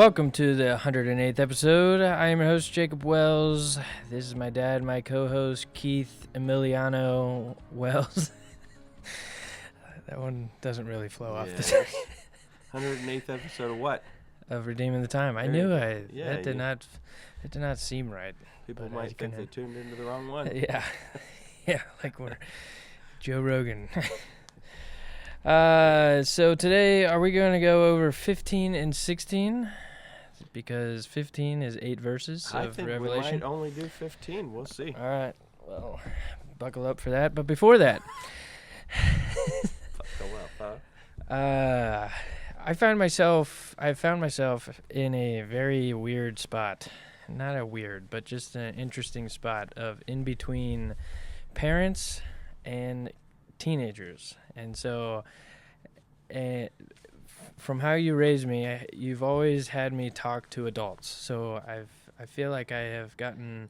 welcome to the 108th episode. I am your host, Jacob Wells. This is my dad, my co-host, Keith Emiliano Wells. That one doesn't really flow off the tongue. 108th episode of what? Of Redeeming the Time. I knew that did not seem right. People might think they tuned into the wrong one. Yeah. Yeah, like we're Joe Rogan. So today, are we going to go over 15 and 16? Because 15 is 8 verses of Revelation. I think we might only do 15. We'll see. All right. Well, buckle up for that. But before that, Buckle up, I found myself in a very weird spot. Not a weird, but just an interesting spot of in between parents and teenagers. And so from how you raised me, you've always had me talk to adults. So I feel like I have gotten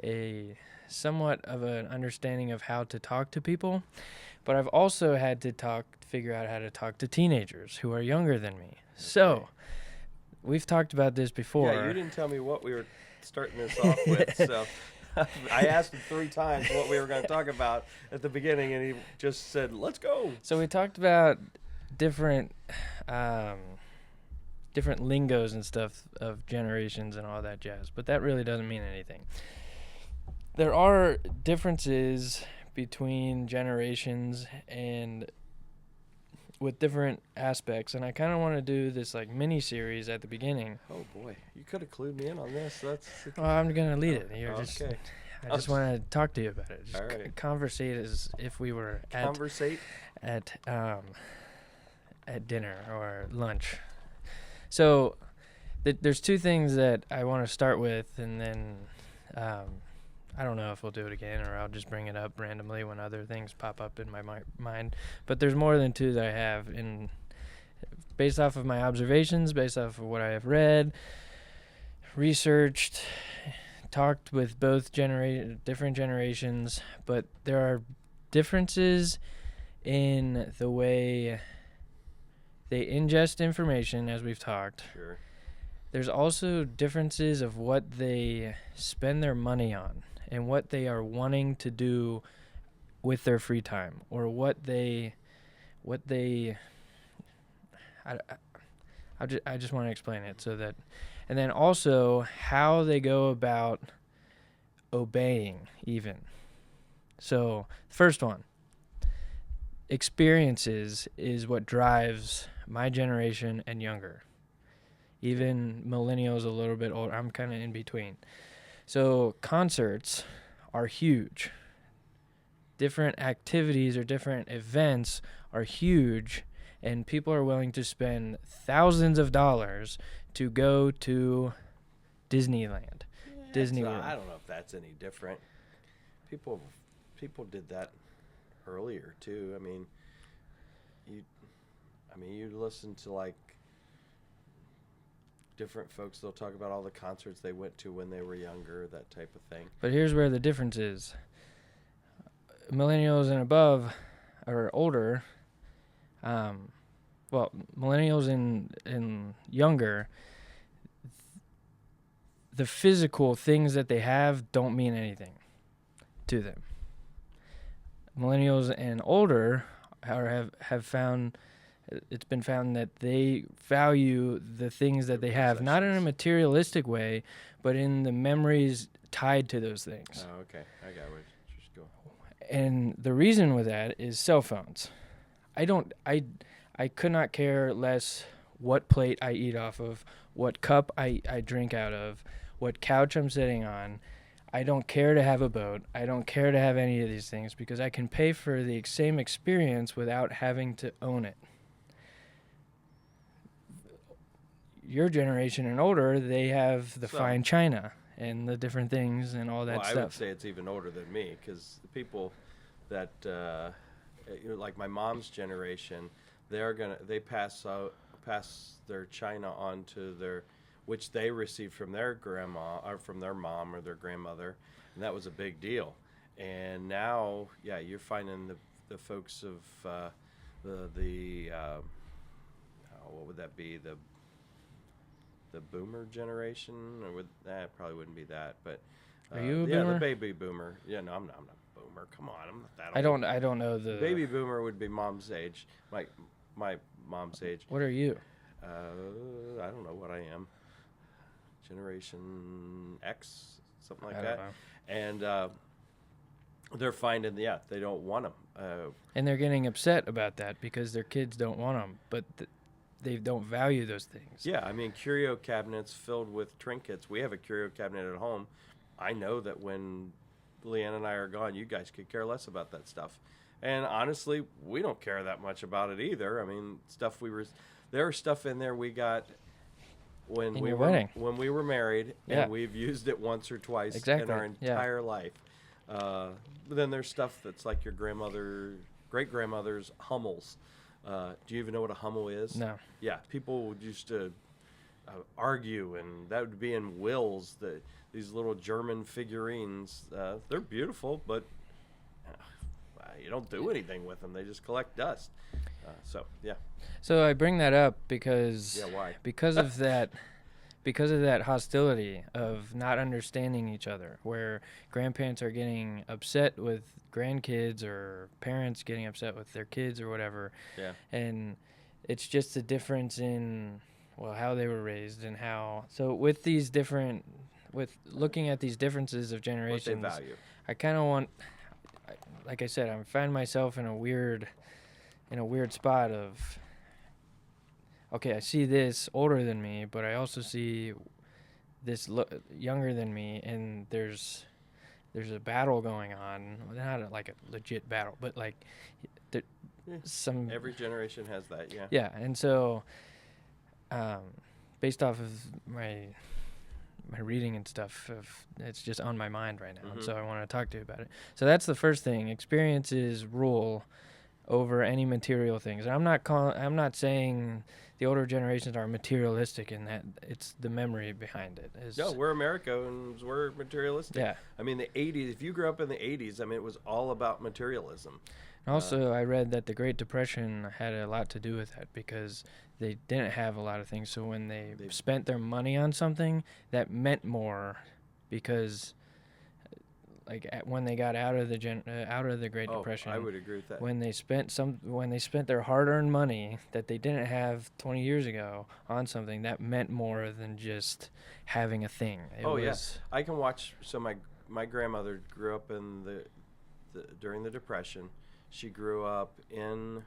a somewhat of an understanding of how to talk to people, but I've also had to figure out how to talk to teenagers who are younger than me. Okay. So we've talked about this before. Yeah, you didn't tell me what we were starting this off with, so I asked him 3 times what we were going to talk about at the beginning, and he just said, let's go. So we talked about different lingos and stuff of generations and all that jazz, but that really doesn't mean anything. There are differences between generations and with different aspects, and I kind of want to do this like mini series at the beginning. Oh boy, you could have clued me in on this. Well, I'm gonna lead it. Okay. I just want to talk to you about it. Just all right. Conversate as if we were at dinner or lunch. So there's 2 things that I want to start with, and then I don't know if we'll do it again or I'll just bring it up randomly when other things pop up in my mind. But there's more than 2 that I have, based off of my observations, based off of what I have read, researched, talked with both different generations. But there are differences in the way they ingest information, as we've talked. Sure. There's also differences of what they spend their money on and what they are wanting to do with their free time, or I just want to explain it so that, and then also how they go about obeying even. So first one, experiences is what drives my generation and younger. Even millennials a little bit older. I'm kind of in between. So concerts are huge. Different activities or different events are huge, and people are willing to spend thousands of dollars to go to Disneyland. Disneyland. I don't know if that's any different. People did that earlier too. I mean, you listen to like different folks, they'll talk about all the concerts they went to when they were younger, that type of thing. But here's where the difference is. Millennials and above or older, millennials and younger, the physical things that they have don't mean anything to them. Millennials and older have found, it's been found that they value the things that they have, not in a materialistic way, but in the memories tied to those things. Oh, okay. I got where you just go. And the reason with that is cell phones. I could not care less what plate I eat off of, what cup I drink out of, what couch I'm sitting on. I don't care to have a boat. I don't care to have any of these things because I can pay for the same experience without having to own it. Your generation and older, they have the fine china and the different things and all that stuff. I would say it's even older than me because the people that, like my mom's generation, they pass their china on to which they received from their grandma or from their mom or their grandmother, and that was a big deal. And now, you're finding the folks of what would that be? the boomer generation, or probably wouldn't be that, but Are you a yeah, boomer? the baby boomer. Yeah, no, I'm not a boomer. Come on, I'm not that I old. don't know the Baby boomer would be mom's age. My mom's age. What are you? I don't know what I am. Generation X, something like I don't that. know. And they're finding, they don't want them. And they're getting upset about that because their kids don't want them, but they don't value those things. Yeah, I mean, curio cabinets filled with trinkets. We have a curio cabinet at home. I know that when Leanne and I are gone, you guys could care less about that stuff. And honestly, we don't care that much about it either. I mean, there are stuff in there we got when In we your were wedding. when we were married, Yeah. and we've used it once or twice Exactly, in our yeah. entire life. But then there's stuff that's like your great grandmother's Hummels. Do you even know what a Hummel is? No. Yeah, people used to argue, and that would be in wills. These little German figurines, they're beautiful, but you don't do anything with them. They just collect dust. So yeah. So I bring that up because Yeah, why? because of that hostility of not understanding each other, where grandparents are getting upset with grandkids or parents getting upset with their kids or whatever. Yeah. And it's just a difference in how they were raised and how. So with looking at these differences of What they generations, value. I kind of want, like I said, I find myself in a weird spot of, okay, I see this older than me, but I also see this younger than me, and there's a battle going on. Not like a legit battle, but like some. Every generation has that. Yeah. Yeah, and so, based off of my reading and stuff, it's just on my mind right now, and so I want to talk to you about it. So that's the first thing. Experiences rule over any material things. And I'm not saying the older generations are materialistic in that. It's the memory behind it. No, we're Americans. We're materialistic. Yeah. I mean, the 80s, if you grew up in the 80s, I mean, it was all about materialism. Also, I read that the Great Depression had a lot to do with that because they didn't have a lot of things. So when they spent their money on something, that meant more because when they got out of the Great Depression, I would agree with that. when they spent their hard-earned money that they didn't have 20 years ago on something, that meant more than just having a thing. Yes, I can watch. So my grandmother grew up in during the Depression. She grew up in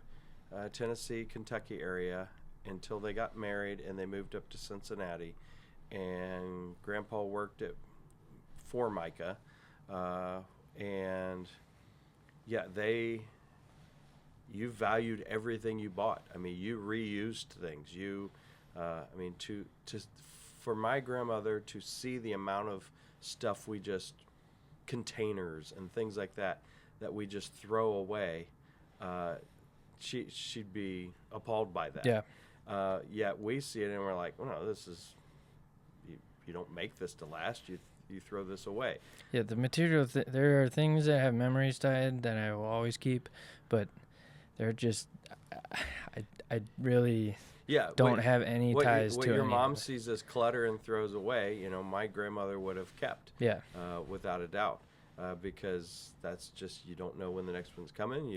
Tennessee, Kentucky area until they got married and they moved up to Cincinnati. And Grandpa worked at Formica. And yeah, you valued everything you bought. I mean, you reused things. For my grandmother to see the amount of stuff containers and things like that we just throw away, she'd be appalled by that. Yeah. Yet we see it and we're like, well, no, this is, you don't make this to last. You throw this away. Yeah, the material. There are things that have memories tied that I will always keep, but they're just. I really don't have any ties to what any your of mom it. sees as clutter and throws away. My grandmother would have kept. Yeah. Without a doubt, because that's just, you don't know when the next one's coming.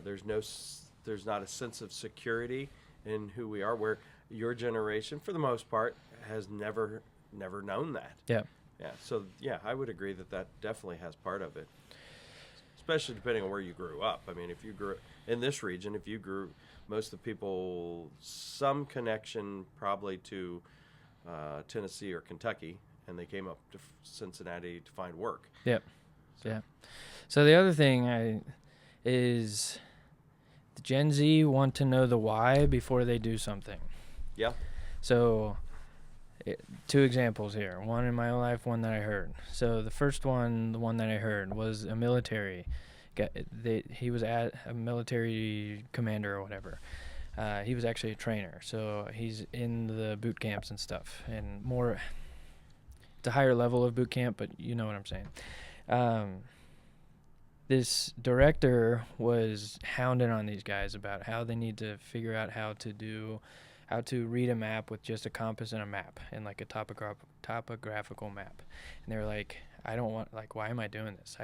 There's not a sense of security in who we are. Where your generation, for the most part, has never known that. Yeah. Yeah. So yeah, I would agree that definitely has part of it. Especially depending on where you grew up. I mean, if you grew in this region, most of the people, some connection probably to Tennessee or Kentucky, and they came up to Cincinnati to find work. Yep. Yeah. So the other thing is the Gen Z want to know the why before they do something. Yeah. So 2 examples here. One in my own life, one that I heard. So the first one, the one that I heard, was a military guy. He was at a military commander or whatever. He was actually a trainer, so he's in the boot camps and stuff, and more. It's a higher level of boot camp, but you know what I'm saying. This director was hounding on these guys about how they need to figure out how how to read a map with just a compass and a map and like a topographical map. And they were like, I don't want, like, why am I doing this?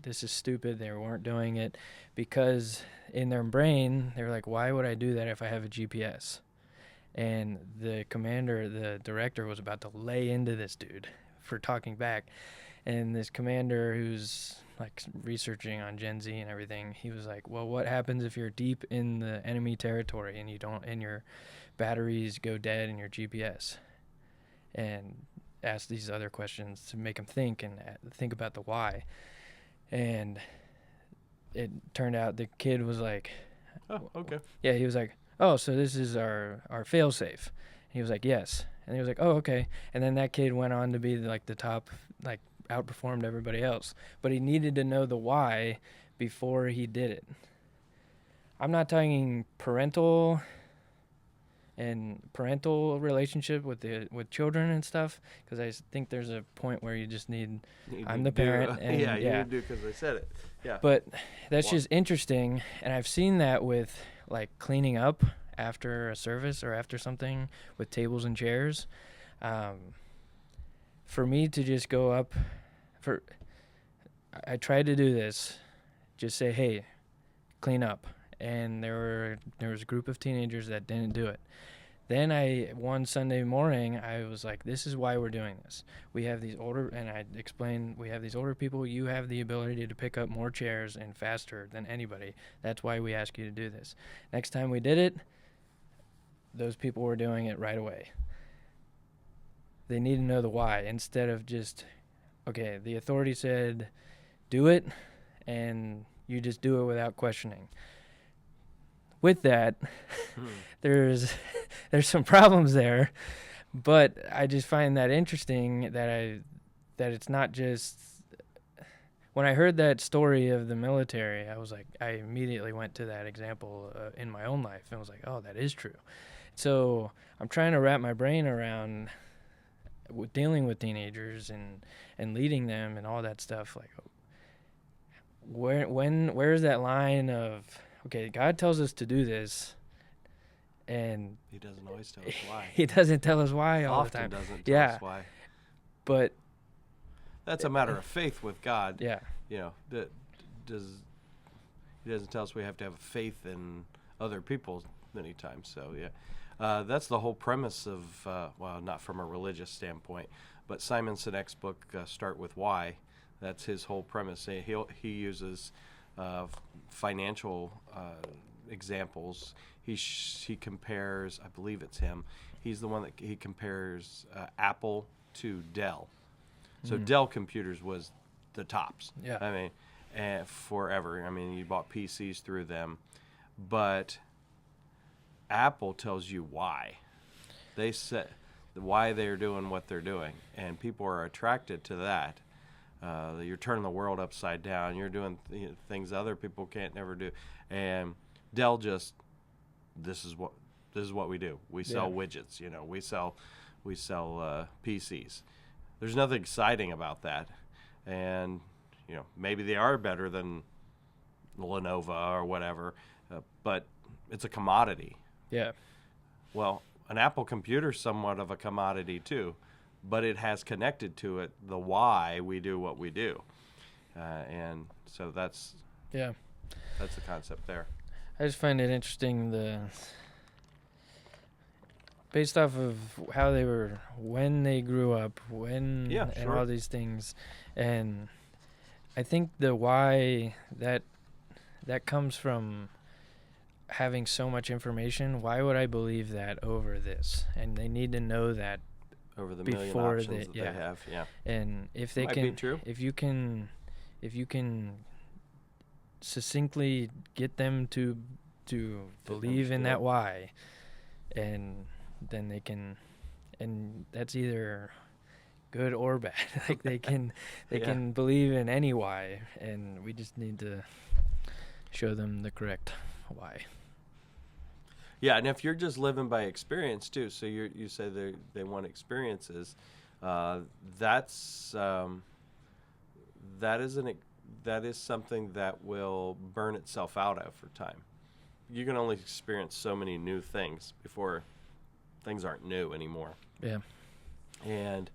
This is stupid. They weren't doing it because in their brain, they were like, why would I do that if I have a GPS? And the director was about to lay into this dude for talking back. And this commander who's like researching on Gen Z and everything, he was like, well, what happens if you're deep in the enemy territory and your batteries go dead in your GPS? And asked these other questions to make him think and think about the why. And it turned out the kid was like, Oh, okay. yeah, he was like, oh, so this is our fail-safe. He was like, yes. And he was like, oh, okay. And then that kid went on to be like the top, like outperformed everybody else. But he needed to know the why before he did it. I'm not talking parental relationship with children and stuff, because I think there's a point where you just need, I'm the parent. And yeah, you do because I said it. Yeah. But that's just interesting, and I've seen that with like cleaning up after a service or after something with tables and chairs. For me to just go up, I tried to do this, just say, hey, clean up. And there was a group of teenagers that didn't do it. Then one Sunday morning, I was like, this is why we're doing this. We have these and I explained, we have these older people. You have the ability to pick up more chairs and faster than anybody. That's why we ask you to do this. Next time we did it, those people were doing it right away. They need to know the why instead of just, okay, the authority said, do it, and you just do it without questioning. With that, there's some problems there, but I just find that interesting that it's not just. When I heard that story of the military, I was like, I immediately went to that example in my own life and was like, oh, that is true. So I'm trying to wrap my brain around dealing with teenagers and leading them and all that stuff. Like, where's that line of, okay, God tells us to do this, and He doesn't always tell us why. He doesn't tell us why all the time. Often doesn't tell us why. But that's a matter of faith with God. Yeah. You know, He doesn't tell us we have to have faith in other people many times. So, yeah. That's the whole premise of, well, not from a religious standpoint, but Simon Sinek's book, Start With Why. That's his whole premise. He uses financial examples. He compares, I believe it's him, he's the one that he compares Apple to Dell. So Dell computers was the tops. Yeah. I mean, forever. I mean, you bought PCs through them. But Apple tells you why. They said why they're doing what they're doing. And people are attracted to that. You're turning the world upside down. You're doing things other people can't never do. And Dell just, this is what we do. We sell widgets. You know, we sell PCs. There's nothing exciting about that. And you know, maybe they are better than Lenovo or whatever, but it's a commodity. Yeah. Well, an Apple computer is somewhat of a commodity too, but it has connected to it the why we do what we do, and so that's the concept there. I just find it interesting based off of how they were when they grew up, and all these things, and I think the why that comes from having so much information. Why would I believe that over this? And they need to know that over the million options they have. Yeah. And if they if you can succinctly get them to believe in that why, and then they can, and that's either good or bad. Like they can believe in any why, and we just need to show them the correct why. Yeah, and if you're just living by experience too, so you say they want experiences, that is something that will burn itself out over time. You can only experience so many new things before things aren't new anymore. Yeah. And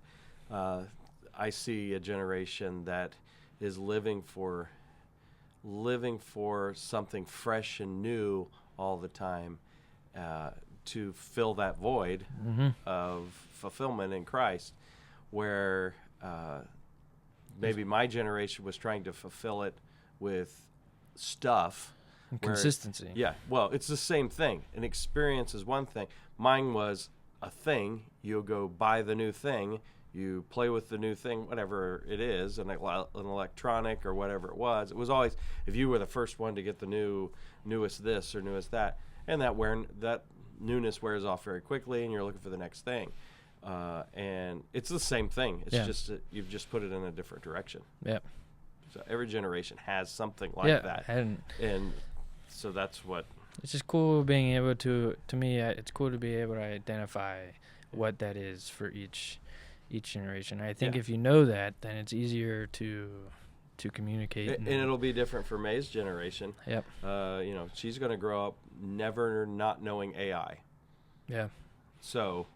I see a generation that is living for something fresh and new all the time, to fill that void of fulfillment in Christ, where maybe my generation was trying to fulfill it with stuff. And consistency. Yeah, well, it's the same thing. An experience is one thing. Mine was a thing. You go buy the new thing. You play with the new thing, whatever it is, an electronic or whatever it was. It was always, if you were the first one to get the newest this or newest that, and that newness wears off very quickly, and you're looking for the next thing. And it's the same thing. It's just that you've just put it in a different direction. Yeah. So every generation has something like that. And so that's what. It's just cool being able to me, it's cool to be able to identify what that is for each generation. I think if you know that, then it's easier to communicate. And it'll be different for May's generation. Yep. She's going to grow up never not knowing AI. Yeah. So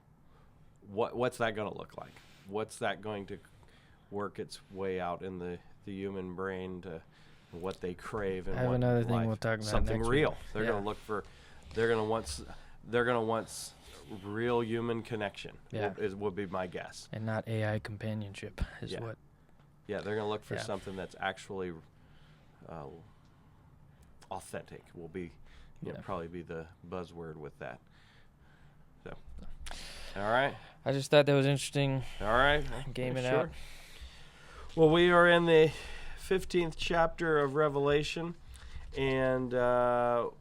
what's that going to look like? What's that going to work its way out in the human brain to what they crave and I have what another life. thing we'll talk about something next real. week. They're going to look for. They're going to want real human connection. Yeah. Would be my guess. And not AI companionship is what. Yeah, they're going to look for something that's actually authentic. Will be, probably be the buzzword with that. So, all right. I just thought that was interesting. All right. Game it sure. out. Well, we are in the 15th chapter of Revelation, and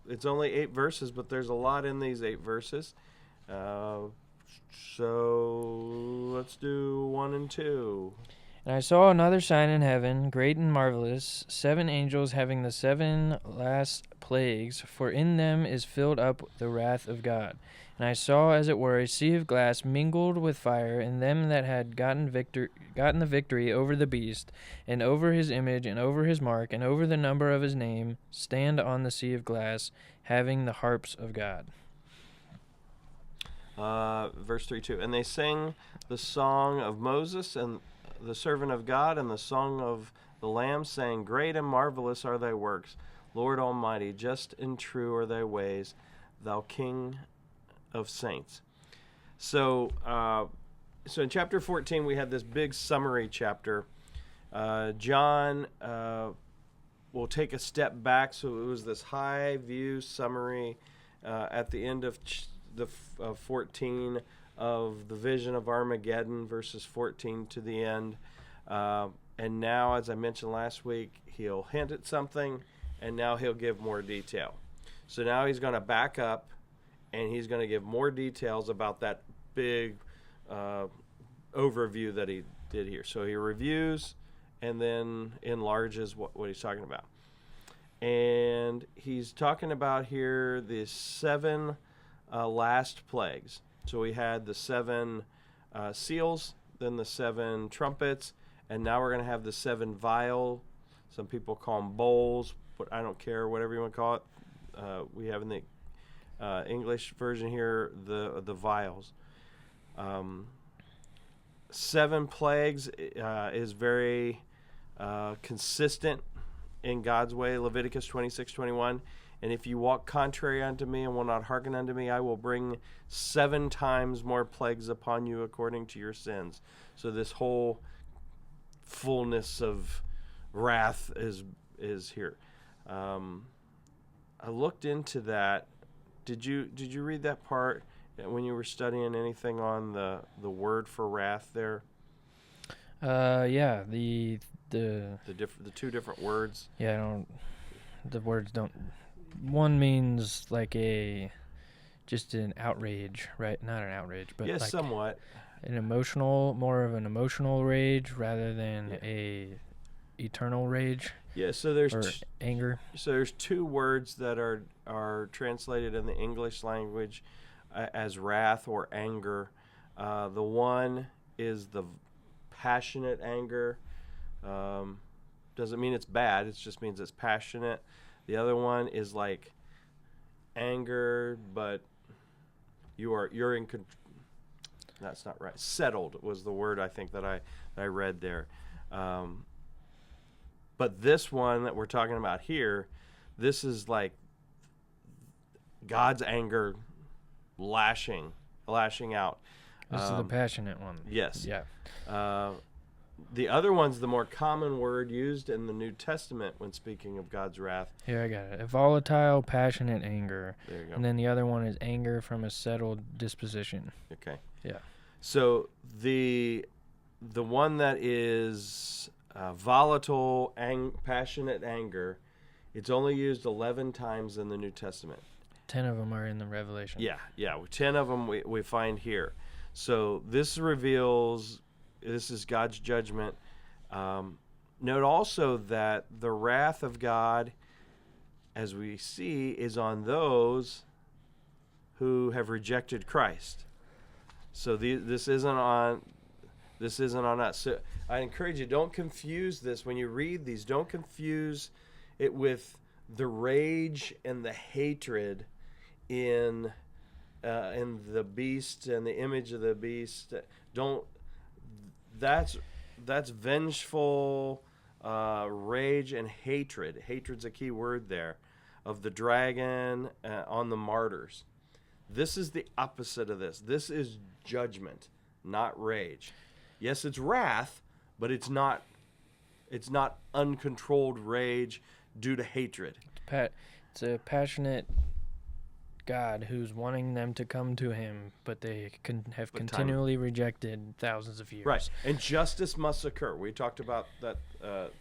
it's only 8 verses, but there's a lot in these 8 verses. So let's do 1 and 2. And I saw another sign in heaven, great and marvelous, 7 angels having the 7 last plagues, for in them is filled up the wrath of God. And I saw, as it were, a sea of glass mingled with fire, and them that had gotten the victory over the beast, and over his image, and over his mark, and over the number of his name, stand on the sea of glass, having the harps of God. Verse 3-2. And they sang the song of Moses and the servant of God, and the song of the Lamb, saying, Great and marvelous are thy works, Lord Almighty, just and true are thy ways, thou King of saints. So in chapter 14 we had this big summary chapter. John will take a step back, so it was this high view summary at the end of 14 of the vision of Armageddon, verses 14 to the end. And now, as I mentioned last week, he'll hint at something, and now he'll give more detail. So now he's going to back up, and he's going to give more details about that big overview that he did here. So he reviews and then enlarges what he's talking about. And he's talking about here the 7 last plagues. So we had the 7 seals, then the 7 trumpets, and now we're going to have the 7 vial. Some people call them bowls, but I don't care, whatever you want to call it. We have in the English version here the vials. 7 plagues is very consistent in God's way. Leviticus 26:21. And if you walk contrary unto me and will not hearken unto me, I will bring 7 times more plagues upon you according to your sins. So this whole fullness of wrath is here. I looked into that. Did you read that part when you were studying anything on the word for wrath there? Yeah, the 2 different words. Yeah, the words don't. One means like just an outrage, right? Not an outrage, but yes, like somewhat more of an emotional rage rather than a eternal rage. Yeah, so there's anger. So there's 2 words that are translated in the English language as wrath or anger. The one is the passionate anger. Doesn't mean it's bad. It just means it's passionate. The other one is like anger, but you're in That's not right. Settled was the word I think that I read there. But this one that we're talking about here, this is like God's anger lashing out. This is the passionate one. Yes. Yeah. The other one's the more common word used in the New Testament when speaking of God's wrath. Here, I got it. A volatile, passionate anger. There you go. And then the other one is anger from a settled disposition. Okay. Yeah. So the one that is volatile, passionate anger, it's only used 11 times in the New Testament. 10 of them are in the Revelation. Yeah. 10 of them we find here. So this is God's judgment. Note also that the wrath of God, as we see, is on those who have rejected Christ. So this isn't on us. So I encourage you, don't confuse this when you read these. Don't confuse it with the rage and the hatred in the beast and the image of the beast. That's vengeful rage and hatred. Hatred's a key word there, of the dragon on the martyrs. This is the opposite of this. This is judgment, not rage. Yes, it's wrath, but it's not uncontrolled rage due to hatred. It's a passionate God who's wanting them to come to him, but they have continually rejected thousands of years. Right, and justice must occur. We talked about that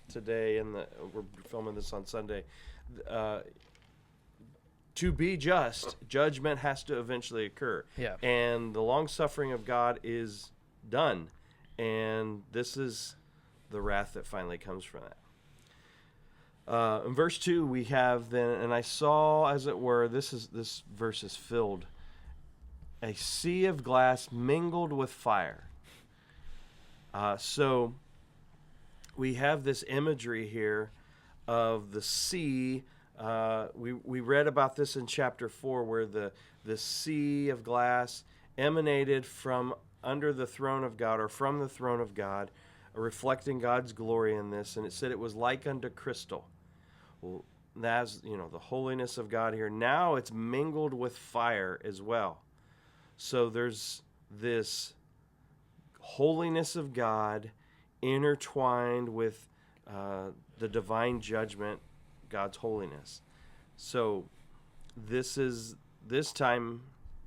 today, we're filming this on Sunday. To be just, judgment has to eventually occur. Yeah. And the long suffering of God is done, and this is the wrath that finally comes from that. In verse 2 we have then, and I saw, as it were, this verse is filled, a sea of glass mingled with fire. So we have this imagery here of the sea. We read about this in chapter 4, where the sea of glass emanated from under the throne of God, or from the throne of God, reflecting God's glory in this, and it said it was like unto crystal. Well, that's, the holiness of God here. Now it's mingled with fire as well. So there's this holiness of God intertwined with the divine judgment, God's holiness. So this time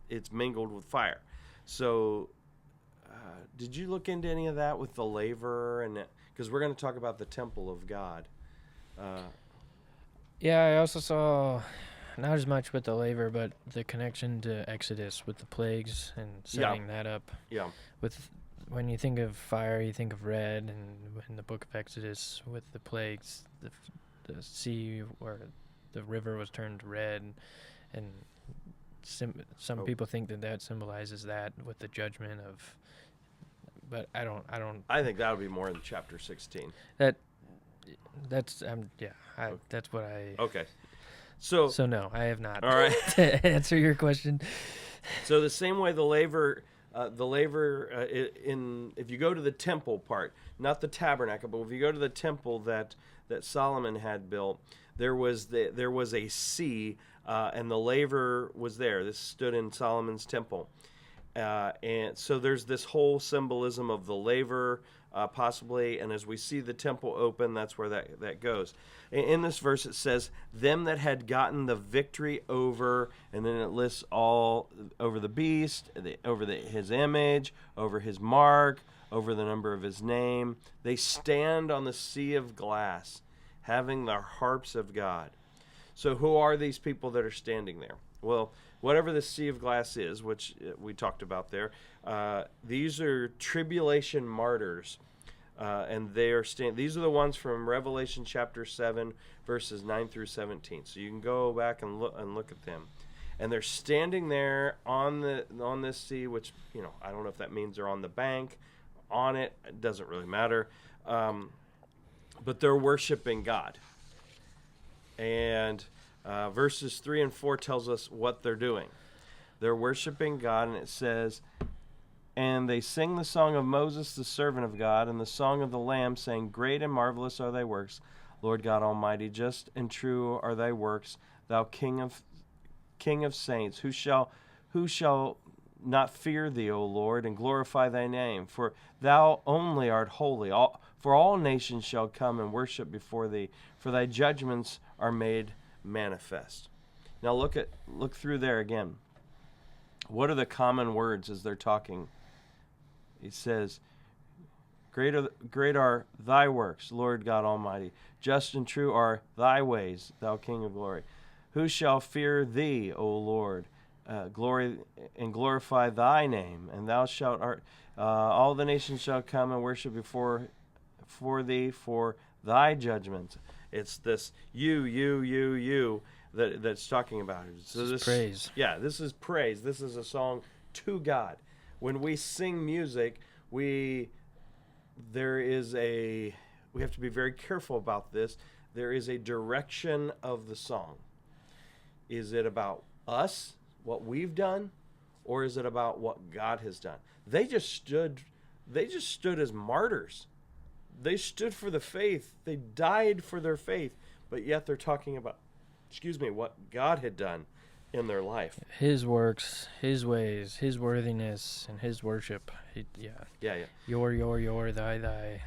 it's mingled with fire. So did you look into any of that with the laver? And because we're going to talk about the temple of God. Yeah, I also saw, not as much with the laver, but the connection to Exodus with the plagues and setting that up. Yeah. When you think of fire, you think of red, and in the book of Exodus with the plagues, the sea or the river was turned red, and some people think that symbolizes that with the judgment of. But I don't. I think that would be more in chapter 16. That's that's what I. Okay. So no, I have not. All right. To answer your question. So the same way the laver if you go to the temple part, not the tabernacle, but if you go to the temple that Solomon had built, there was a sea, and the laver was there. This stood in Solomon's temple. And so there's this whole symbolism of the laver, possibly, and as we see the temple open, that's where that goes. In this verse it says, them that had gotten the victory over, and then it lists all over the beast, over his image, over his mark, over the number of his name. They stand on the sea of glass, having the harps of God. So who are these people that are standing there? Well, whatever the sea of glass is, which we talked about there, these are tribulation martyrs, and they are these are the ones from Revelation chapter 7, verses 9 through 17. So you can go back and look at them, and they're standing there on this sea, which I don't know if that means they're on the bank, on it. It doesn't really matter, but they're worshiping God, and. Verses 3 and 4 tells us what they're doing. They're worshiping God, and it says, And they sing the song of Moses, the servant of God, and the song of the Lamb, saying, Great and marvelous are thy works, Lord God Almighty. Just and true are thy works, thou King of saints. Who shall not fear thee, O Lord, and glorify thy name? For thou only art holy. For all nations shall come and worship before thee, for thy judgments are made manifest. Now look through there again. What are the common words as they're talking? He says, Great are thy works, Lord God Almighty. Just and true are thy ways, thou King of glory. Who shall fear thee, O Lord? Glory and glorify thy name, and thou shalt all the nations shall come and worship before thee for thy judgments. It's this you that's talking about it. So this is praise. Yeah, this is praise. This is a song to God. When we sing music, we have to be very careful about this. There is a direction of the song. Is it about us, what we've done, or is it about what God has done? They just stood as martyrs. They stood for the faith. They died for their faith, but yet they're talking about, what God had done in their life. His works, his ways, his worthiness, and his worship. Yeah. Your, thy.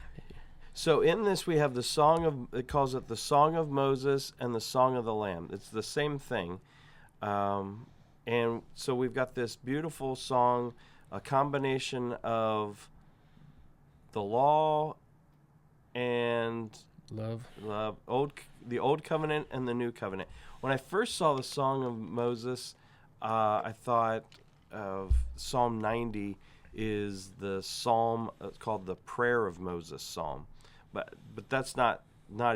So in this we have it calls it the Song of Moses and the Song of the Lamb. It's the same thing. And so we've got this beautiful song, a combination of the law and love, the old covenant and the new covenant. When I first saw the Song of Moses, I thought of Psalm 90 is the psalm called the Prayer of Moses Psalm, but that's not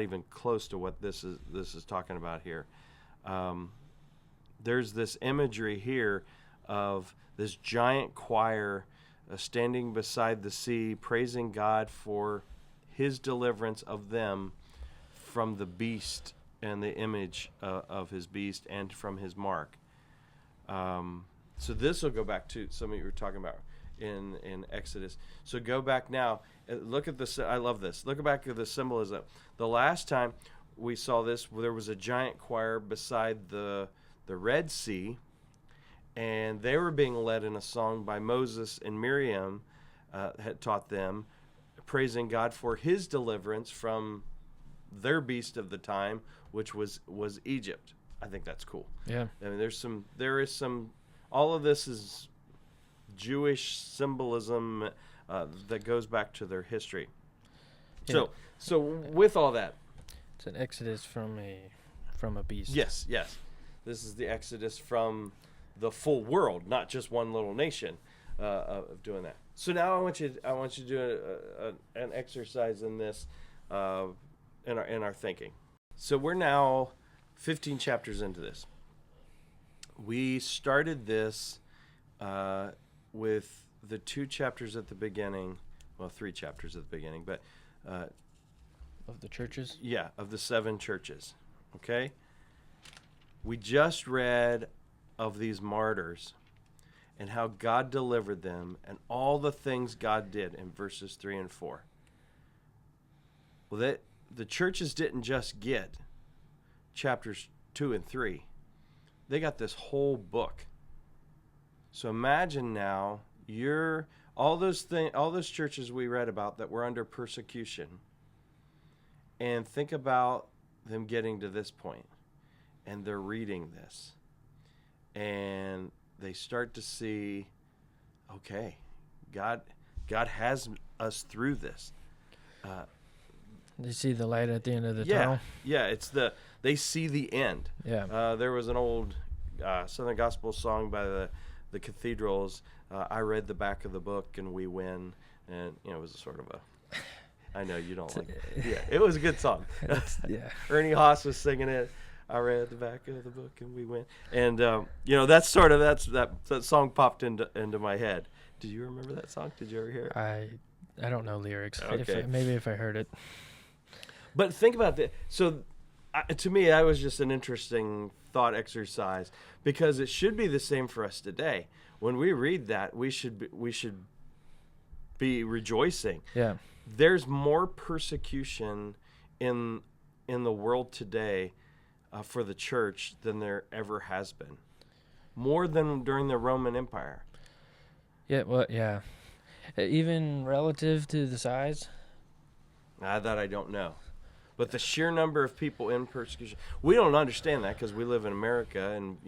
even close to what this is talking about here. There's this imagery here of this giant choir standing beside the sea, praising God for his deliverance of them from the beast and the image of his beast and from his mark. So this will go back to something you were talking about in Exodus. So go back now. Look at this. I love this. Look back at the symbolism. The last time we saw this, there was a giant choir beside the Red Sea, and they were being led in a song by Moses and Miriam, had taught them, praising God for his deliverance from their beast of the time, which was Egypt. I think that's cool. Yeah. I mean, there is some, all of this is Jewish symbolism that goes back to their history. Yeah. So with all that, it's an exodus from a beast. Yes. This is the exodus from the full world, not just one little nation, of doing that. So now I want you to do an exercise in this, in our thinking. So we're now 15 chapters into this. We started this with the 2 chapters at the beginning, well, 3 chapters at the beginning, but of the churches. Yeah, of the 7 churches. Okay. We just read of these martyrs and how God delivered them and all the things God did in verses 3 and 4. Well, the churches didn't just get chapters 2 and 3. They got this whole book. So imagine now all those churches we read about that were under persecution, and think about them getting to this point, and they're reading this, and they start to see, okay, God has us through this. They see the light at the end of the tunnel. Yeah, they see the end. Yeah. There was an old Southern Gospel song by the Cathedrals. I read the back of the book and we win, and it was a sort of a. I know you don't like it. Yeah, it was a good song. Yeah. Ernie Haas was singing it. I read the back of the book and we win. And that song popped into my head. Did you remember that song? Did you ever hear it? I don't know lyrics. Okay. Maybe if I heard it. But think about that. So to me, that was just an interesting thought exercise, because it should be the same for us today. When we read that, we should be rejoicing. Yeah. There's more persecution in the world today for the church than there ever has been. More than during the Roman Empire. Yeah, well, yeah. Even relative to the size? That I don't know. But the sheer number of people in persecution, we don't understand that because we live in America, and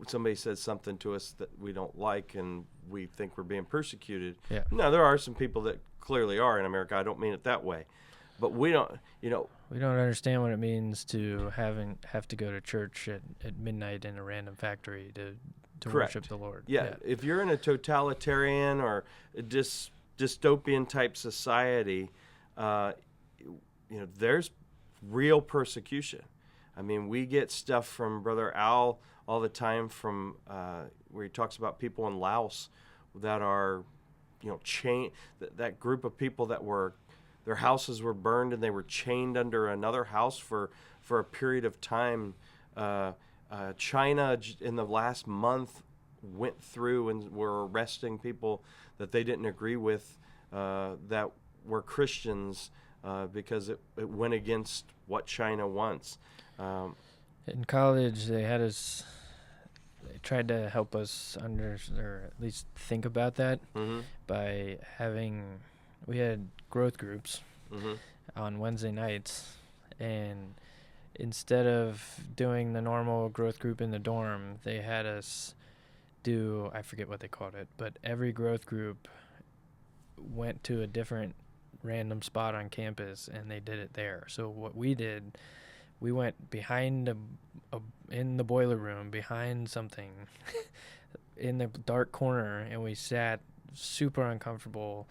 somebody says something to us that we don't like, and we think we're being persecuted. Yeah. No, there are some people that clearly are in America. I don't mean it that way, but we don't. We don't understand what it means to have to go to church at midnight in a random factory to Correct. worship the Lord. Yeah, if you're in a totalitarian or a dystopian type society, there's real persecution. I mean, we get stuff from Brother Al all the time from where he talks about people in Laos that are, chained. That group of people that their houses were burned and they were chained under another house for a period of time. China in the last month went through and were arresting people that they didn't agree with that were Christians because it went against what China wants. In college, they tried to help us or at least think about that by we had growth groups on Wednesday nights, and instead of doing the normal growth group in the dorm, they had us do, I forget what they called it, but every growth group went to a different random spot on campus and they did it there. So what we did, we went behind in the boiler room behind something in the dark corner, and we sat super uncomfortable,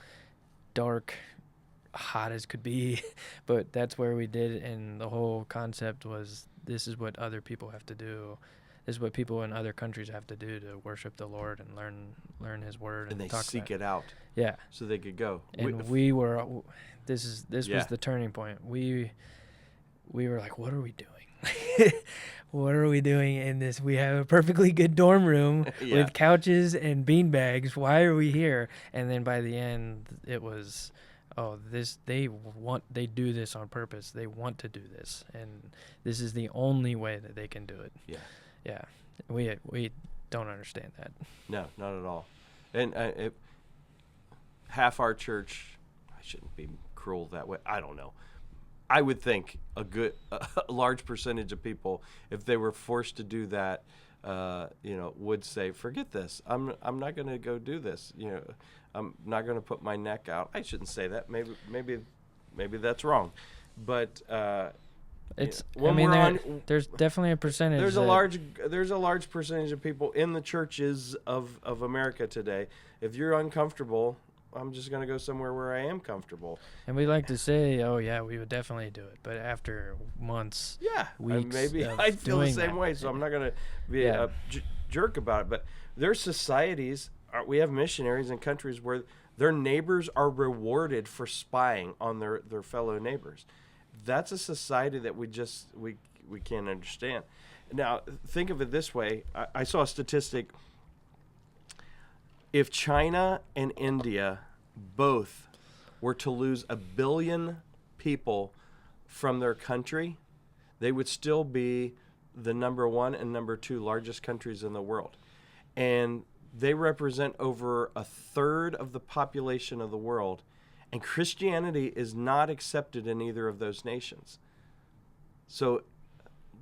dark, hot as could be, but that's where we did it. And the whole concept was, this is what other people have to do. This is what people in other countries have to do to worship the Lord and learn His word. And they talk seek about it out. Yeah. So they could go. And we were. This was the turning point. We were like, what are we doing? What are we doing in this? We have a perfectly good dorm room with couches and beanbags. Why are we here? And then by the end, it was, they do this on purpose. They want to do this, and this is the only way that they can do it. Yeah. Yeah. We don't understand that. No, not at all. And half our church, I shouldn't be cruel that way. I don't know. I would think a large percentage of people, if they were forced to do that, would say, "Forget this. I'm not going to go do this. I'm not going to put my neck out." I shouldn't say that. Maybe that's wrong, but there's definitely a percentage. There's a large percentage of people in the churches of America today. If you're uncomfortable, I'm just going to go somewhere where I am comfortable. And we like to say, oh, yeah, we would definitely do it. But after months, weeks maybe I feel the same way, so I'm not going to be a jerk about it. But there's societies, we have missionaries in countries where their neighbors are rewarded for spying on their fellow neighbors. That's a society that we can't understand. Now, think of it this way. I saw a statistic. If China and India both were to lose 1 billion people from their country, they would still be the number 1 and number 2 largest countries in the world. And they represent over 1/3 of the population of the world. And Christianity is not accepted in either of those nations. So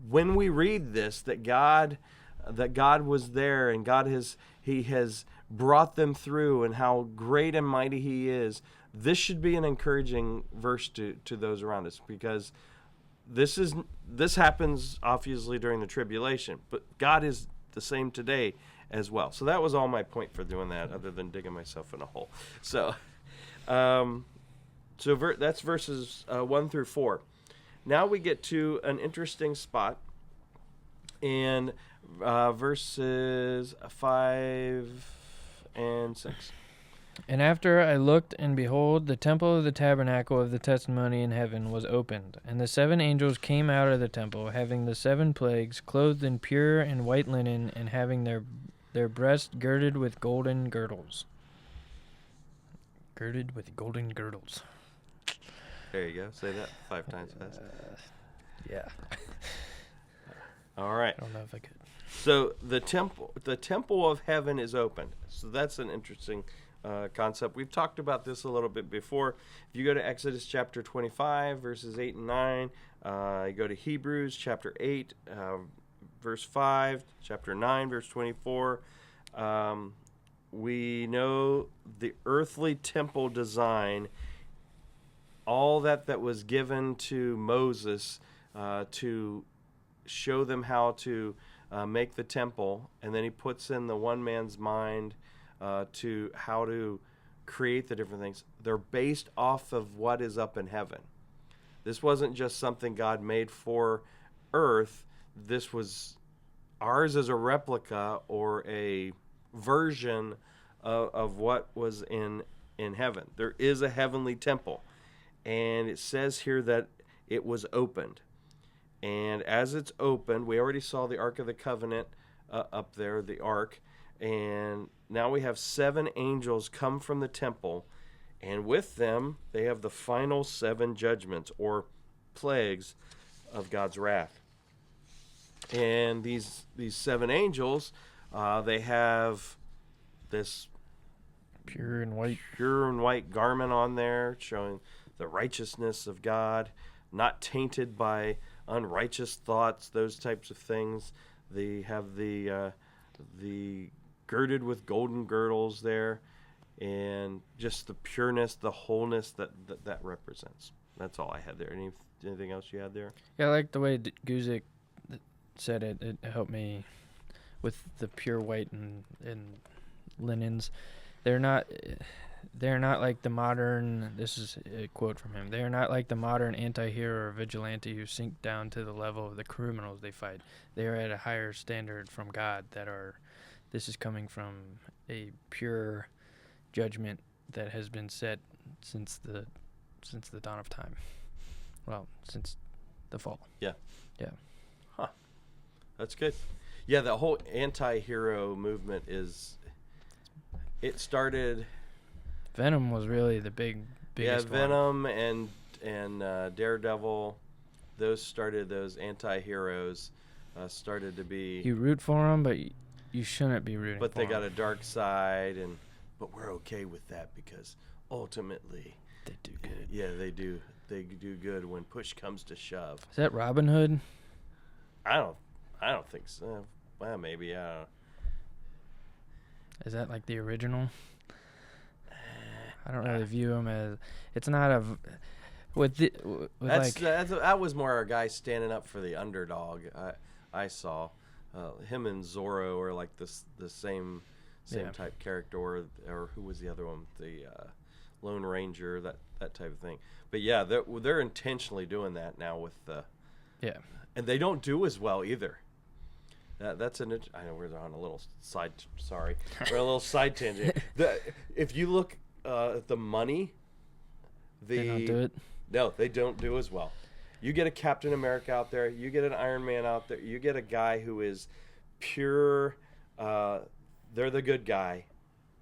when we read this, that God was there and He has brought them through and how great and mighty He is, this should be an encouraging verse to those around us, because this happens obviously during the tribulation, but God is the same today as well. So that was all my point for doing that, other than digging myself in a hole. So that's verses 1 through 4. Now we get to an interesting spot in verses 5 and 6. And after I looked, and behold, the temple of the tabernacle of the testimony in heaven was opened, and the 7 angels came out of the temple, having the 7 plagues, clothed in pure and white linen, and having their breasts girded with golden girdles. girded with golden girdles. There you go. Say that 5 times fast. Yeah. All right. I don't know if I could. So the temple of heaven is opened. So that's an interesting concept. We've talked about this a little bit before. If you go to Exodus chapter 25, verses 8 and 9, you go to Hebrews chapter 8, verse 5, chapter 9, verse 24. We know the earthly temple design, all that was given to Moses to show them how to make the temple, and then he puts in the one man's mind to how to create the different things. They're based off of what is up in heaven. This wasn't just something God made for earth. This was ours as a replica or a version of what was in heaven. There is a heavenly temple, and it says here that it was opened. And as it's opened, we already saw the Ark of the Covenant up there, the Ark. And now we have 7 angels come from the temple. And with them, they have the final 7 judgments or plagues of God's wrath. And these 7 angels, they have this Pure and white garment on there showing the righteousness of God, not tainted by unrighteous thoughts, those types of things. They have the girded with golden girdles there, and just the pureness, the wholeness that represents. That's all I had there. Anything else you had there? Yeah, I like the way Guzik said it. It helped me with the pure white and linens. They're not like the modern, this is a quote from him, they're not like the modern anti-hero or vigilante who sink down to the level of the criminals they fight. They are at a higher standard from God this is coming from a pure judgment that has been set since the dawn of time. Well, since the fall. Yeah. Yeah. Huh. That's good. Yeah, the whole anti-hero movement it started... Venom was really the biggest one. one. Venom and Daredevil, those anti-heroes started to be... You root for them, but you shouldn't be rooting for them. But they got a dark side, but we're okay with that because ultimately... They do good. Yeah, they do. They do good when push comes to shove. Is that Robin Hood? I don't think so. Well, maybe. I don't know. Is that like the original? I don't really view him as. It's not a. That was more a guy standing up for the underdog. I saw him and Zorro are like the same type character, or who was the other one? The Lone Ranger, that type of thing. But yeah, they're intentionally doing that now with the. Yeah. And they don't do as well either. That's I know we're on a little side. Sorry, we're a little side tangent. If you look at the money, they don't do it. No, they don't do as well. You get a Captain America out there. You get an Iron Man out there. You get a guy who is pure. They're the good guy.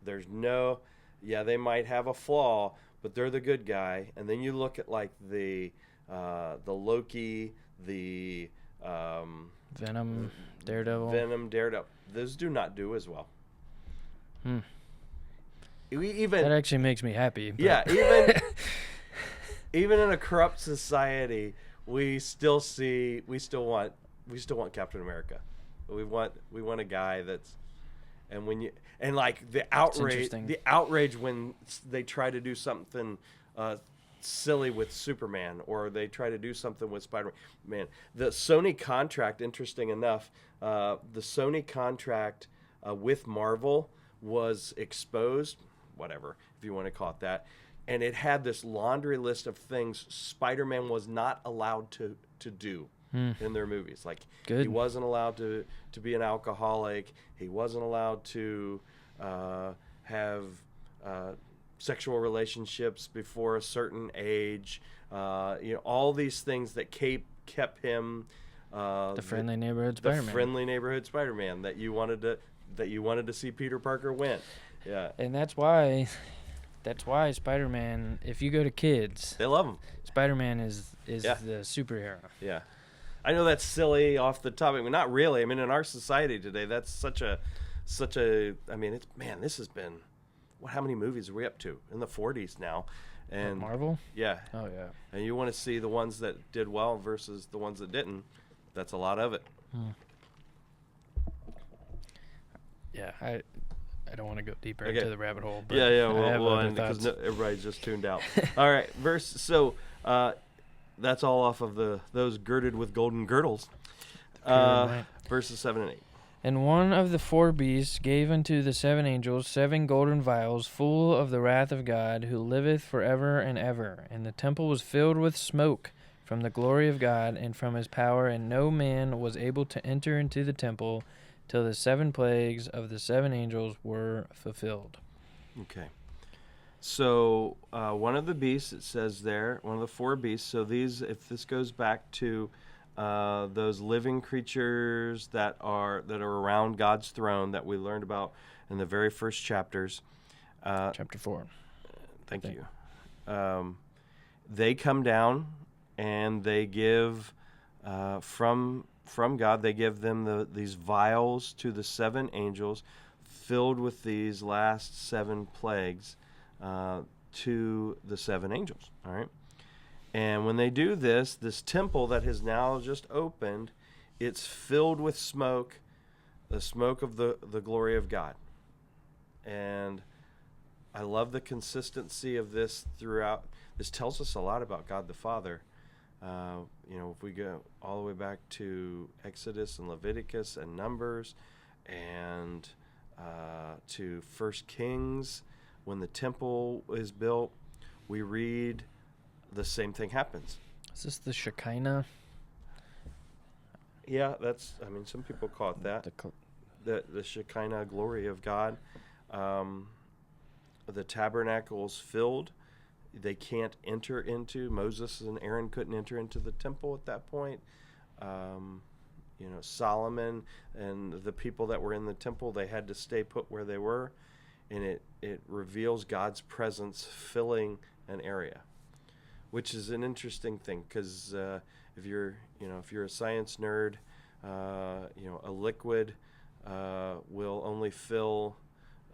There's no. Yeah, they might have a flaw, but they're the good guy. And then you look at like the Loki, the Venom, Daredevil. Those do not do as well. That actually makes me happy. But. Yeah, even in a corrupt society, we still want Captain America. We want a guy that's, and like the outrage when they try to do something silly with Superman, or they try to do something with Spider-Man. The Sony contract, interesting enough, the Sony contract with Marvel was exposed, whatever, if you want to call it that, and it had this laundry list of things Spider-Man was not allowed to do in their movies. Like, he wasn't allowed to be an alcoholic. He wasn't allowed to have sexual relationships before a certain age. All these things that kept him the friendly neighborhood Spider-Man. The friendly neighborhood Spider-Man that you wanted to see Peter Parker win. Yeah. And that's why That's why Spider-Man, if you go to kids, They love him. Spider-Man is Yeah. the superhero. Yeah. I know that's silly off the top. I mean, not really. I mean, in our society today, that's such a. I mean, this has been. How many movies are we up to? In the 40s now. And Marvel? yeah. Oh, yeah. And you want to see the ones that did well versus the ones that didn't. That's a lot of it. Yeah, I don't want to go deeper Okay. into the rabbit hole. But Yeah, I have other because thoughts. everybody's just tuned out. All right, that's all off of those girded with golden girdles. Right. Verses 7 and 8. And one of the four beasts gave unto the seven angels 7 golden vials full of the wrath of God, who liveth for ever and ever. And the temple was filled with smoke from the glory of God and from his power, and no man was able to enter into the temple till the 7 plagues of the 7 angels were fulfilled. Okay. So one of the beasts, it says there, one of the 4 beasts. So if this goes back to those living creatures that are around God's throne that we learned about in the very first chapters. Chapter 4. Thank you. They come down and they give from God. They give them these vials to the 7 angels, filled with these last 7 plagues to the 7 angels. All right. And when they do this temple that has now just opened, it's filled with smoke, the smoke of the glory of God. And I love the consistency of this throughout. This tells us a lot about God the Father. If we go all the way back to Exodus and Leviticus and Numbers and to 1 Kings, when the temple is built, we read the same thing happens. Is this the Shekinah? Yeah, some people call it that. The Shekinah glory of God. The tabernacle's filled. They can't enter into. Moses and Aaron couldn't enter into the temple at that point. Solomon and the people that were in the temple, they had to stay put where they were, and it reveals God's presence filling an area, which is an interesting thing because if you're a science nerd, a liquid will only fill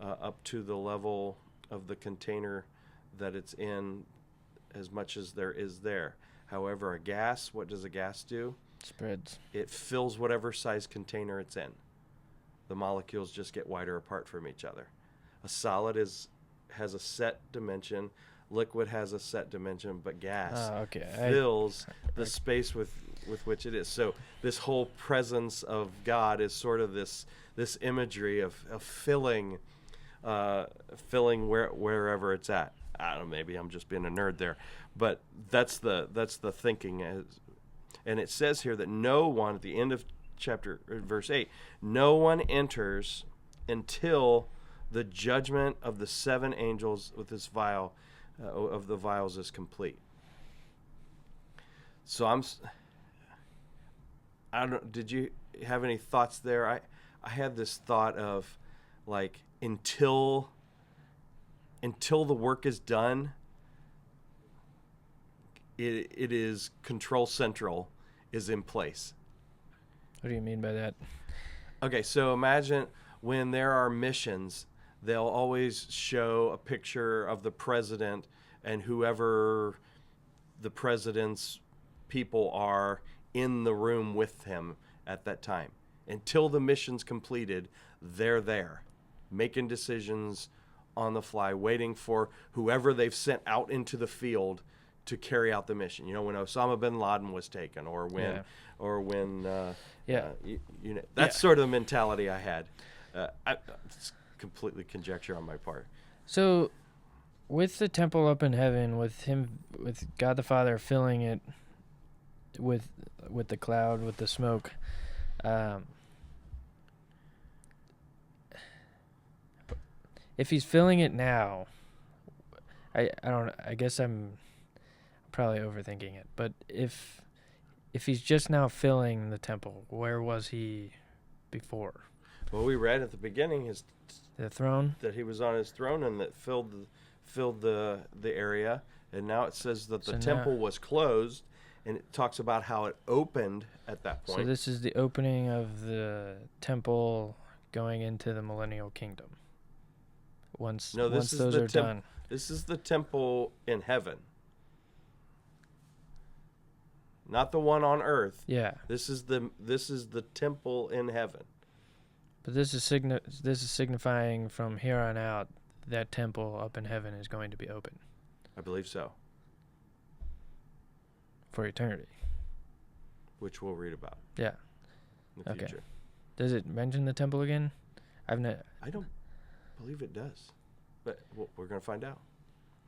up to the level of the container that it's in, as much as there is there. However, a gas, what does a gas do? Spreads. It fills whatever size container it's in. The molecules just get wider apart from each other. A solid has a set dimension. Liquid has a set dimension, but gas fills the space with which it is. So this whole presence of God is sort of this imagery of filling wherever it's at. I don't know, maybe I'm just being a nerd there, but that's the thinking. And it says here that no one, at the end of verse 8, no one enters until the judgment of the 7 angels with this vial of the vials is complete. So I don't know, did you have any thoughts there? I had this thought of like until the work is done, it is Control Central is in place. What do you mean by that? Okay, so imagine when there are missions, they'll always show a picture of the president and whoever the president's people are in the room with him at that time. Until the mission's completed, they're there, making decisions on the fly, waiting for whoever they've sent out into the field to carry out the mission. When Osama bin Laden was taken, or when that's sort of the mentality I had. It's completely conjecture on my part. So, with the temple up in heaven, with God the Father filling it with the cloud, with the smoke, if he's filling it now, I guess I'm probably overthinking it, but if he's just now filling the temple, where was he before? Well, we read at the beginning The throne? that he was on his throne and that filled filled the area, and now it says that the So now- temple was closed, and it talks about how it opened at that point. So this is the opening of the temple going into the millennial kingdom. Once this is those the are done. This is the temple in heaven, not the one on earth. Yeah, This is the temple in heaven. but this is signifying from here on out that temple up in heaven is going to be open I believe so, for eternity. which we'll read about Yeah. in the Okay. future. Does it mention the temple again? I don't believe it does, but we're going to find out.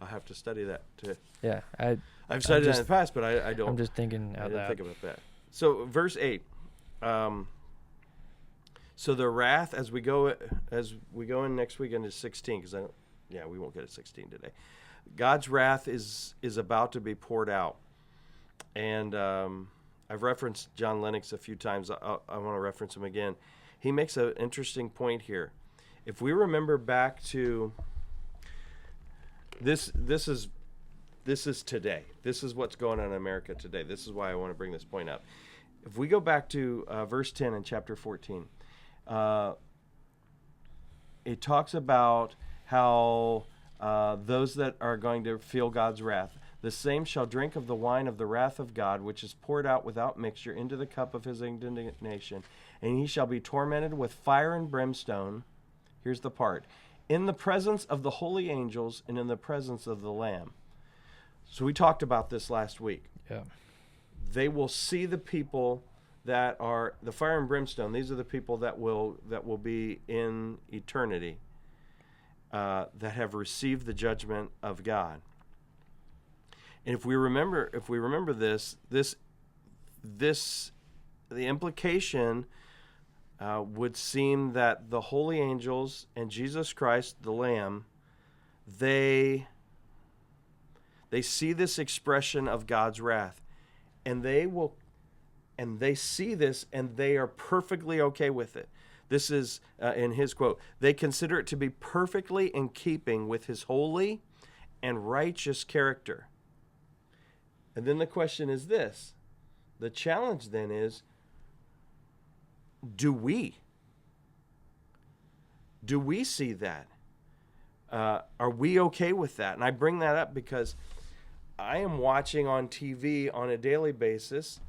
I'll have to study that too. Yeah, I've studied that in the past, but I don't. I'm just thinking I out didn't loud. think about that. So verse 8. So the wrath as we go in next week into 16, because we won't get to 16 today. God's wrath is about to be poured out, and I've referenced John Lennox a few times. I want to reference him again. He makes an interesting point here. If we remember back to this is today. This is what's going on in America today. This is why I want to bring this point up. If we go back to verse 10 in chapter 14, it talks about how those that are going to feel God's wrath, the same shall drink of the wine of the wrath of God, which is poured out without mixture into the cup of his indignation, and he shall be tormented with fire and brimstone. Here's the part. In the presence of the holy angels and in the presence of the Lamb. So we talked about this last week. Yeah. They will see the people that are the fire and brimstone. These are the people that will be in eternity, that have received the judgment of God. And if we remember this, the implication would seem that the holy angels and Jesus Christ, the Lamb, they see this expression of God's wrath, and they see this, and they are perfectly okay with it. This is in his quote. They consider it to be perfectly in keeping with his holy and righteous character. And then the question is this: the challenge then is, do we see that? Are we okay with that? And I bring that up because I am watching on TV on a daily basis.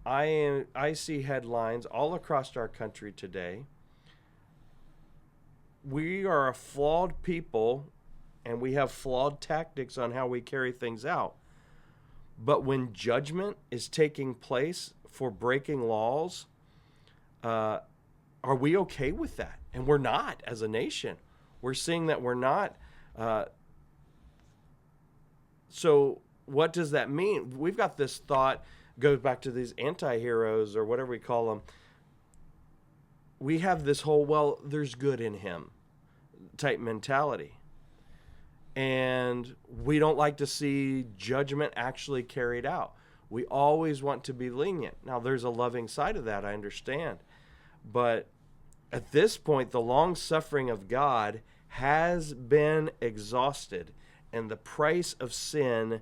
I see headlines all across our country today. We are a flawed people, and we have flawed tactics on how we carry things out. But when judgment is taking place for breaking laws, are we okay with that? And we're not as a nation. We're seeing that we're not. So what does that mean? We've got this thought, goes back to these anti-heroes or whatever we call them. We have this whole, well, there's good in him type mentality. And we don't like to see judgment actually carried out. We always want to be lenient. Now, there's a loving side of that, I understand. But at this point, the long suffering of God has been exhausted, and the price of sin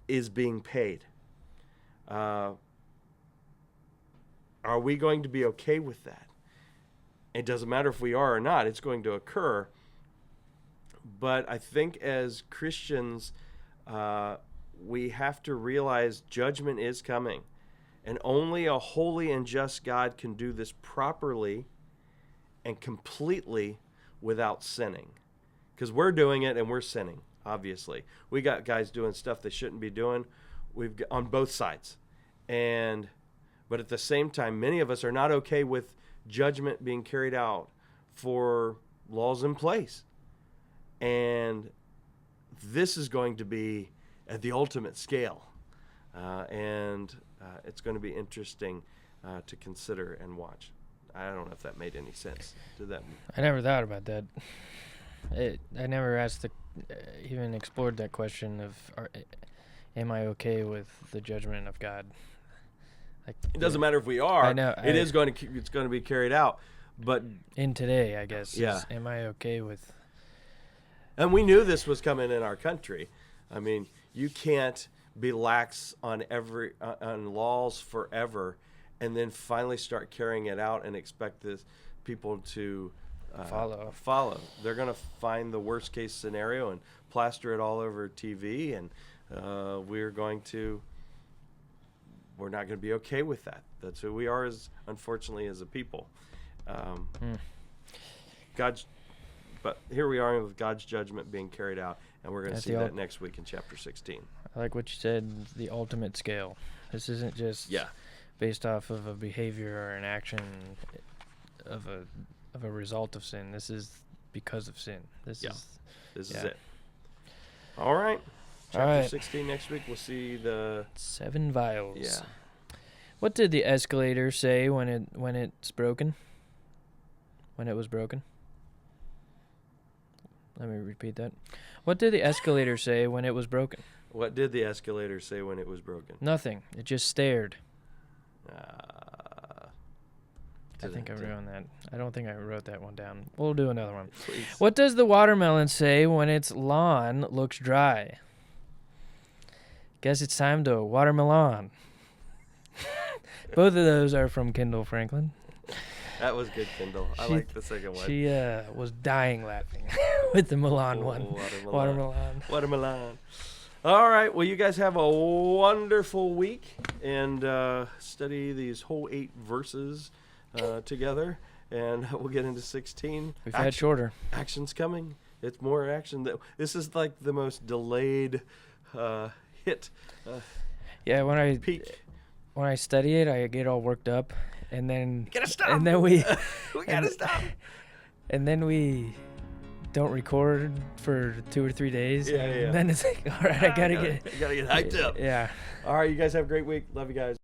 is being paid. Are we going to be okay with that? It doesn't matter if we are or not, it's going to occur. But I think as Christians, we have to realize judgment is coming. And only a holy and just God can do this properly and completely without sinning. Because we're doing it and we're sinning, obviously. We got guys doing stuff they shouldn't be doing. We've got, on both sides. But at the same time, many of us are not okay with judgment being carried out for laws in place. And this is going to be at the ultimate scale. And it's going to be interesting to consider and watch. I don't know if that made any sense. Did that? I never thought about that. I never even explored that question of, am I okay with the judgment of God? Like, it doesn't matter if we are. I know. It's going to be carried out. But in today, I guess. Yeah. Am I okay with And we knew this was coming in our country. I mean, you can't be lax on on laws forever, and then finally start carrying it out and expect this people to follow. They're going to find the worst case scenario and plaster it all over TV, and we're not going to be okay with that. That's who we are, as unfortunately, as a people. But here we are with God's judgment being carried out, and we're going to see that next week in chapter 16. I like what you said, the ultimate scale. This isn't just based off of a behavior or an action of a result of sin. This is because of sin. This is it. All right. Chapter 16 next week. We'll see the 7 vials. Yeah. What did the escalator say when it's broken? When it was broken? Let me repeat that. What did the escalator say when it was broken? What did the escalator say when it was broken? Nothing. It just stared. I think I wrote that. I don't think I wrote that one down. We'll do another one. Please. What does the watermelon say when its lawn looks dry? Guess it's time to watermelon. Both of those are from Kendall Franklin. That was good, Kendall. I like the second one. She was dying laughing with the Milan one. Watermelon. All right. Well, you guys have a wonderful week, and study these whole 8 verses together, and we'll get into 16. We've had shorter. Action's coming. It's more action. This is like the most delayed hit. Peak. When I study it, I get all worked up, and then you gotta stop. And then we gotta stop. And then we don't record for 2 or 3 days. Yeah. And then it's like, all right, I gotta get hyped up. Yeah. All right, you guys have a great week. Love you guys.